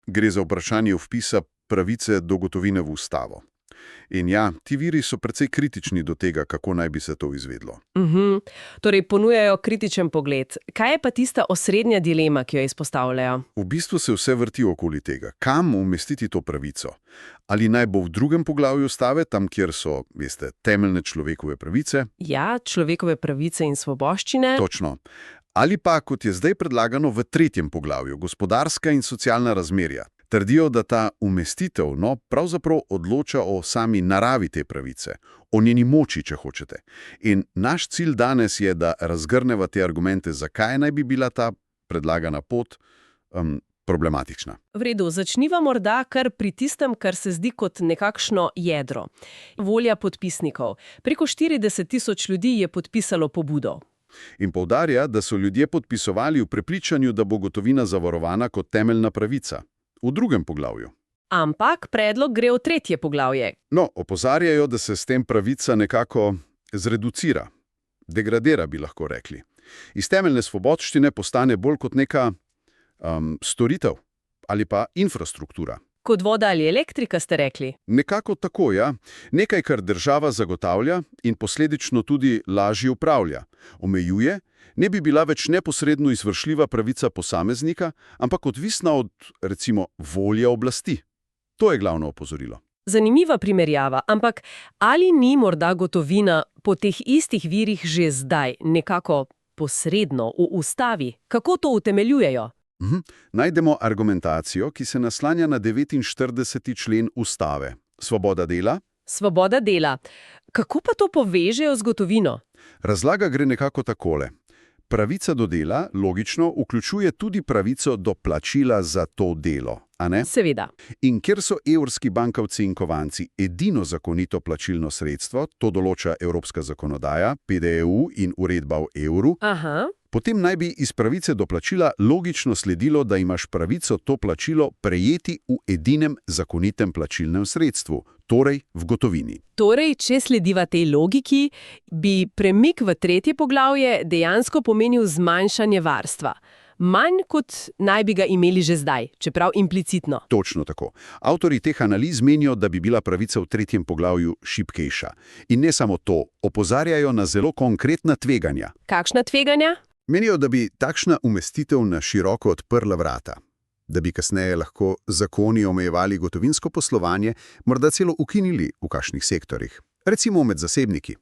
Gre za vprašanje vpisa pravice do gotovine v ustavo. In ja, ti viri so precej kritični do tega, kako naj bi se to izvedlo. Torej ponujajo kritičen pogled. Kaj je pa tista osrednja dilema, ki jo izpostavljajo? V bistvu se vse vrti okoli tega, kam umestiti to pravico. Ali naj bo v drugem poglavju ustave, tam kjer so, veste, temeljne človekove pravice. Ja, človekove pravice in svoboščine. Točno. Ali pa, kot je zdaj predlagano v tretjem poglavju, gospodarska in socialna razmerja. Trdijo, da ta umestitev pravzaprav odloča o sami naravi te pravice, o njeni moči, če hočete. In naš cilj danes je, da razgrneva te argumente, zakaj naj bi bila ta predlagana pot problematična. V redu, začniva morda kar pri tistem, kar se zdi kot nekakšno jedro. Volja podpisnikov. Preko 40.000 ljudi je podpisalo pobudo. In poudarja, da so ljudje podpisovali v prepričanju, da bo gotovina zavarovana kot temeljna pravica. V drugem poglavju. Ampak predlog gre v tretje poglavje. Opozarjajo, da se s tem pravica nekako zreducira. Degradira, bi lahko rekli. Iz temeljne svoboščine postane bolj kot neka storitev ali pa infrastruktura. Kot voda ali elektrika, ste rekli? Nekako tako, ja. Nekaj, kar država zagotavlja in posledično tudi lažje upravlja. Omejuje, ne bi bila več neposredno izvršljiva pravica posameznika, ampak odvisna od, recimo, volje oblasti. To je glavno opozorilo. Zanimiva primerjava, ampak ali ni morda gotovina po teh istih virih že zdaj nekako posredno v ustavi? Kako to utemeljujejo? Najdemo argumentacijo, ki se naslanja na 49. člen ustave. Svoboda dela? Svoboda dela. Kako pa to povežejo z gotovino? Razlaga gre nekako takole. Pravica do dela, logično, vključuje tudi pravico do plačila za to delo, a ne? Seveda. In ker so evrski bankovci in kovanci edino zakonito plačilno sredstvo, to določa evropska zakonodaja, PDEU in uredba o evru, potem naj bi iz pravice do plačila logično sledilo, da imaš pravico to plačilo prejeti v edinem zakonitem plačilnem sredstvu, torej v gotovini. Torej, če slediva tej logiki, bi premik v tretje poglavje dejansko pomenil zmanjšanje varstva. Manj kot naj bi ga imeli že zdaj, čeprav implicitno. Točno tako. Avtorji teh analiz menijo, da bi bila pravica v tretjem poglavju šibkejša. In ne samo to, opozarjajo na zelo konkretna tveganja. Kakšna tveganja? Menijo, da bi takšna umestitev na široko odprla vrata. Da bi kasneje lahko zakoni omejevali gotovinsko poslovanje, morda celo ukinili v kakšnih sektorjih. Recimo med zasebniki.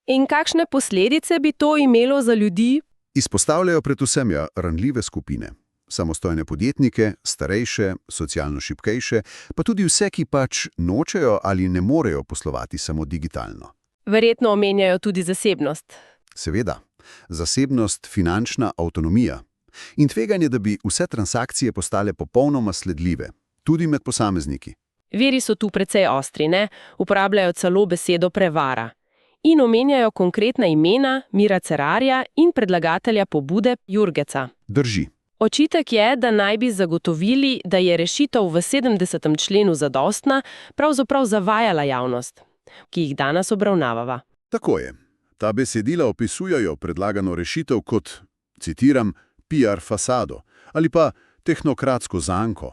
In kakšne posledice bi to imelo za ljudi? Izpostavljajo predvsem ranljive skupine. Samostojne podjetnike, starejše, socialno šibkejše, pa tudi vse, ki pač nočejo ali ne morejo poslovati samo digitalno. Verjetno omenjajo tudi zasebnost. Seveda. Zasebnost, finančna avtonomija. In tveganje, da bi vse transakcije postale popolnoma sledljive, tudi med posamezniki. Viri so tu precej ostri, ne? Uporabljajo celo besedo prevara. In omenjajo konkretna imena Mira Cerarja in predlagatelja pobude Jurgeca. Drži. Očitek je, da naj bi zagotovili, da je rešitev v 70. členu zadostna, pravzaprav zavajala javnost, ki jih danes obravnavava. Tako je. Ta besedila opisujajo predlagano rešitev kot, citiram, PR fasado ali pa tehnokratsko zanko.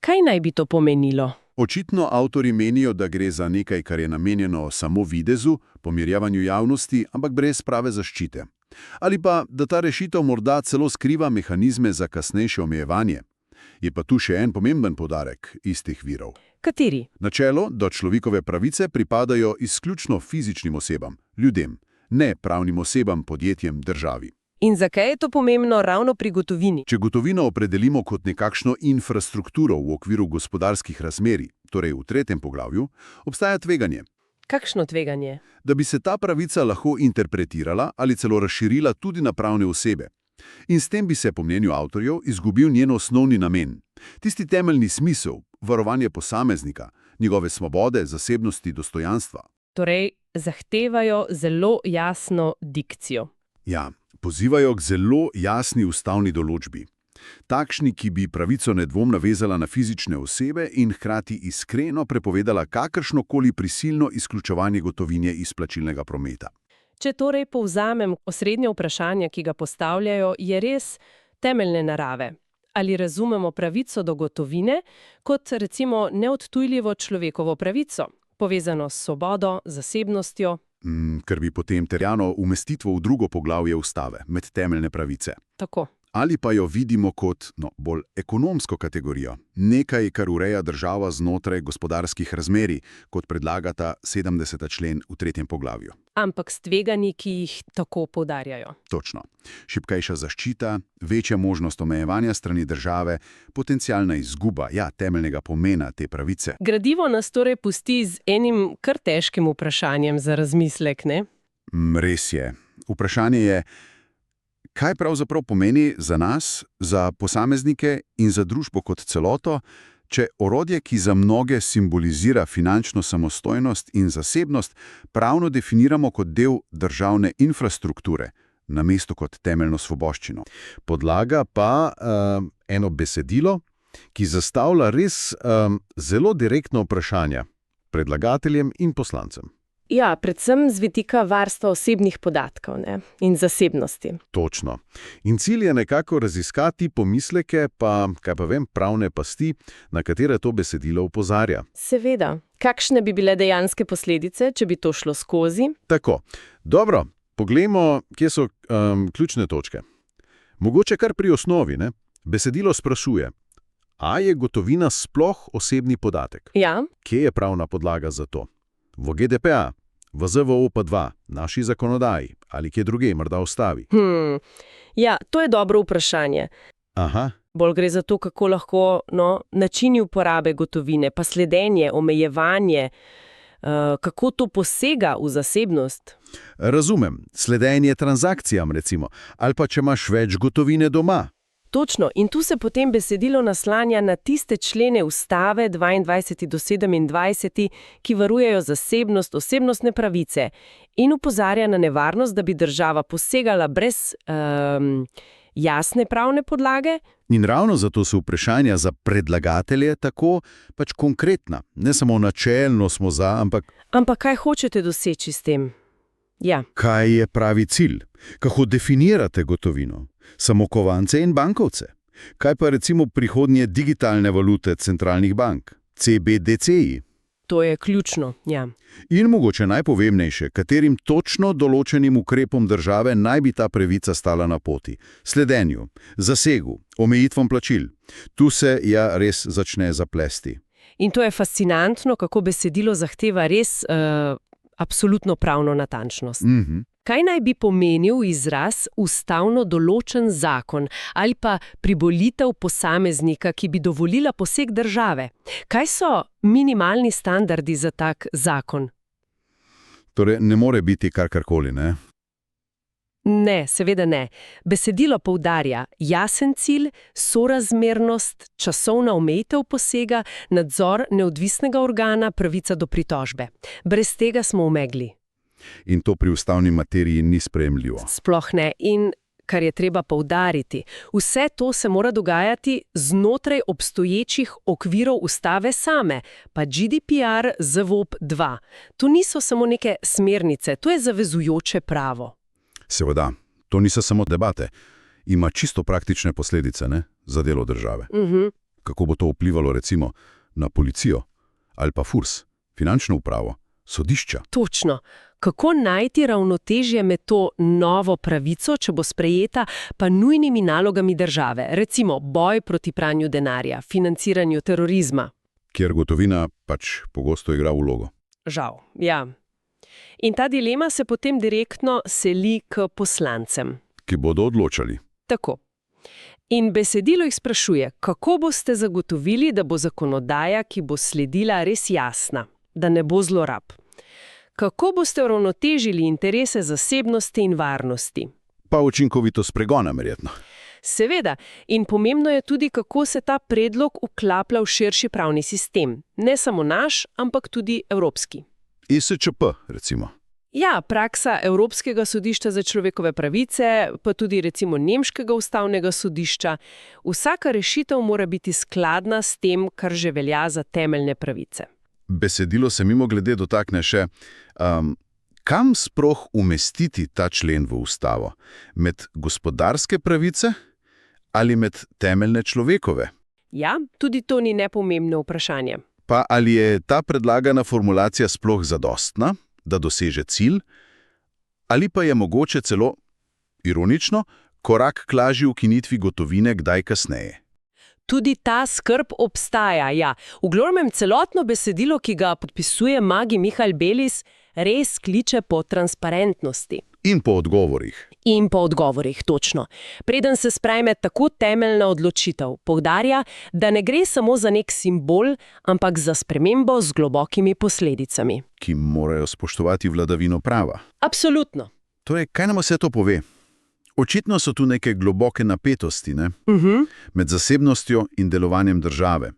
Kaj naj bi to pomenilo? Očitno avtorji menijo, da gre za nekaj, kar je namenjeno samo videzu, pomirjavanju javnosti, ampak brez prave zaščite. Ali pa, da ta rešitev morda celo skriva mehanizme za kasnejše omejevanje. Je pa tu še en pomemben poudarek iz teh virov. Kateri? Načelo, da človekove pravice pripadajo izključno fizičnim osebam, ljudem, ne pravnim osebam, podjetjem, državi. In zakaj je to pomembno ravno pri gotovini? Če gotovino opredelimo kot nekakšno infrastrukturo v okviru gospodarskih razmerij, torej v tretjem poglavju, obstaja tveganje. Kakšno tveganje? Da bi se ta pravica lahko interpretirala ali celo razširila tudi na pravne osebe. In s tem bi se, po mnenju avtorjev, izgubil njen osnovni namen. Tisti temeljni smisel, varovanje posameznika, njegove svobode, zasebnosti, dostojanstva. Torej, zahtevajo zelo jasno dikcijo. Ja, pozivajo k zelo jasni ustavni določbi. Takšni, ki bi pravico nedvomno vezala na fizične osebe in hkrati iskreno prepovedala kakršnokoli prisilno izključevanje gotovine iz plačilnega prometa. Če torej povzamem, osrednje vprašanje, ki ga postavljajo, je res temeljne narave. ali razumemo pravico do gotovine kot recimo neodtujljivo človekovo pravico, povezano s svobodo, zasebnostjo. Ker bi potem terjano umestitvo v drugo poglavje ustave, med temeljne pravice. Tako. Ali pa jo vidimo kot bolj ekonomsko kategorijo, nekaj, kar ureja država znotraj gospodarskih razmerij, kot predlagata 70. člen v 3. poglavju. Ampak s tveganji, ki jih tako poudarjajo. Točno. Šibkejša zaščita, večja možnost omejevanja strani države, potencialna izguba, temeljnega pomena te pravice. Gradivo nas torej pusti z enim kar težkim vprašanjem za razmislek, ne? Res je. Vprašanje je, kaj pravzaprav pomeni za nas, za posameznike in za družbo kot celoto, če orodje, ki za mnoge simbolizira finančno samostojnost in zasebnost, pravno definiramo kot del državne infrastrukture, namesto kot temeljno svoboščino. Podlaga pa eno besedilo, ki zastavlja res zelo direktno vprašanja predlagateljem in poslancem. Ja, predvsem z vidika varstva osebnih podatkov, ne? In zasebnosti. Točno. In cilj je nekako raziskati pomisleke pa, pravne pasti, na katere to besedilo opozarja. Seveda. Kakšne bi bile dejanske posledice, če bi to šlo skozi? Tako. Dobro, poglejmo, kje so ključne točke. Mogoče kar pri osnovi, ne? Besedilo sprašuje, a je gotovina sploh osebni podatek? Ja. Kje je pravna podlaga za to? V GDPA, v ZVOP-2, naši zakonodaji ali kje druge, morda ustavi? Ja, to je dobro vprašanje. Aha. Bolj gre za to, kako lahko načini uporabe gotovine, pa sledenje, omejevanje, kako to posega v zasebnost. Razumem, sledenje transakcijam recimo, ali pa če imaš več gotovine doma. Točno, in tu se potem besedilo naslanja na tiste člene ustave 22. do 27., ki varujejo zasebnost, osebnostne pravice in opozarja na nevarnost, da bi država posegala brez jasne pravne podlage. In ravno zato so vprašanja za predlagatelje tako konkretna. Ne samo načelno smo za, ampak... Ampak kaj hočete doseči s tem? Ja. Kaj je pravi cilj? Kako definirate gotovino? Samo kovance in bankovce? Kaj pa recimo prihodnje digitalne valute centralnih bank? CBDC-ji? To je ključno, ja. In mogoče najpomembnejše, katerim točno določenim ukrepom države naj bi ta pravica stala na poti? Sledenju, zasegu, omejitvom plačil. Tu se res začne zaplesti. In to je fascinantno, kako besedilo zahteva res absolutno pravno natančnost. Kaj naj bi pomenil izraz ustavno določen zakon ali pa privolitev posameznika, ki bi dovolila poseg države? Kaj so minimalni standardi za tak zakon? Torej, ne more biti karkoli, ne? Ne, seveda ne. Besedilo poudarja jasen cilj, sorazmernost, časovna omejitev posega, nadzor neodvisnega organa, pravica do pritožbe. Brez tega smo v megli. In to pri ustavni materiji ni sprejemljivo. Sploh ne. In kar je treba poudariti, vse to se mora dogajati znotraj obstoječih okvirov ustave same, pa GDPR, ZVOP-2. To niso samo neke smernice, to je zavezujoče pravo. Seveda, to niso samo debate. Ima čisto praktične posledice, ne, za delo države. Kako bo to vplivalo recimo na policijo ali pa FURS, finančno upravo, sodišča? Točno. Kako najti ravnotežje med to novo pravico, če bo sprejeta, pa nujnimi nalogami države, recimo boj proti pranju denarja, financiranju terorizma? Kjer gotovina pogosto igra vlogo. Žal, ja. In ta dilema se potem direktno seli k poslancem. Ki bodo odločali. Tako. In besedilo jih sprašuje, kako boste zagotovili, da bo zakonodaja, ki bo sledila, res jasna, da ne bo zlorab. Kako boste uravnotežili interese zasebnosti in varnosti? Pa učinkovitost pregona, verjetno. Seveda. In pomembno je tudi, kako se ta predlog vklaplja v širši pravni sistem. Ne samo naš, ampak tudi evropski. ISČP, recimo. Ja, praksa Evropskega sodišča za človekove pravice, pa tudi recimo Nemškega ustavnega sodišča. Vsaka rešitev mora biti skladna s tem, kar že velja za temeljne pravice. Besedilo se mimogrede dotakne še, kam sploh umestiti ta člen v ustavo? Med gospodarske pravice ali med temeljne človekove? Ja, tudi to ni nepomembno vprašanje. Pa ali je ta predlagana formulacija sploh zadostna, da doseže cilj, ali pa je mogoče celo, ironično, korak k lažji ukinitvi gotovine kdaj kasneje? Tudi ta skrb obstaja, ja. V glavnem celotno besedilo, ki ga podpisuje magi Mihael Belis, res kliče po transparentnosti. In po odgovorih. In po odgovorih, točno. Preden se sprejme tako temeljna odločitev, poudarja, da ne gre samo za nek simbol, ampak za spremembo z globokimi posledicami. Ki morajo spoštovati vladavino prava. Absolutno. Torej, kaj nam vse to pove? Očitno so tu neke globoke napetosti, ne? Med zasebnostjo in delovanjem države.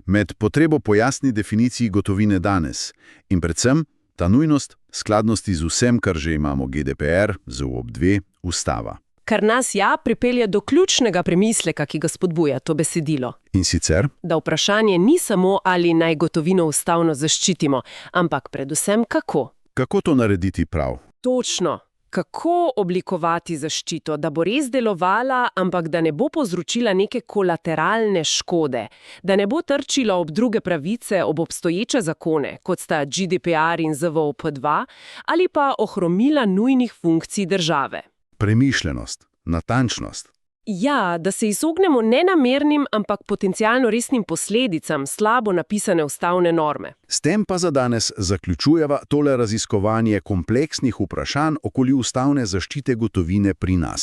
Med potrebo po jasni definiciji gotovine danes. In predvsem ta nujnost skladnosti z vsem, kar že imamo GDPR, ZUOP-2, ustava. Kar nas pripelje do ključnega premisleka, ki ga spodbuja to besedilo. In sicer? Da vprašanje ni samo, ali naj gotovino ustavno zaščitimo, ampak predvsem kako. Kako to narediti prav? Točno. Kako oblikovati zaščito, da bo res delovala, ampak da ne bo povzročila neke kolateralne škode, da ne bo trčila ob druge pravice, ob obstoječe zakone, kot sta GDPR in ZVOP-2, ali pa ohromila nujnih funkcij države. Premišljenost, natančnost. Ja, da se izognemo nenamernim, ampak potencialno resnim posledicam slabo napisane ustavne norme. S tem pa za danes zaključujeva tole raziskovanje kompleksnih vprašanj okoli ustavne zaščite gotovine pri nas.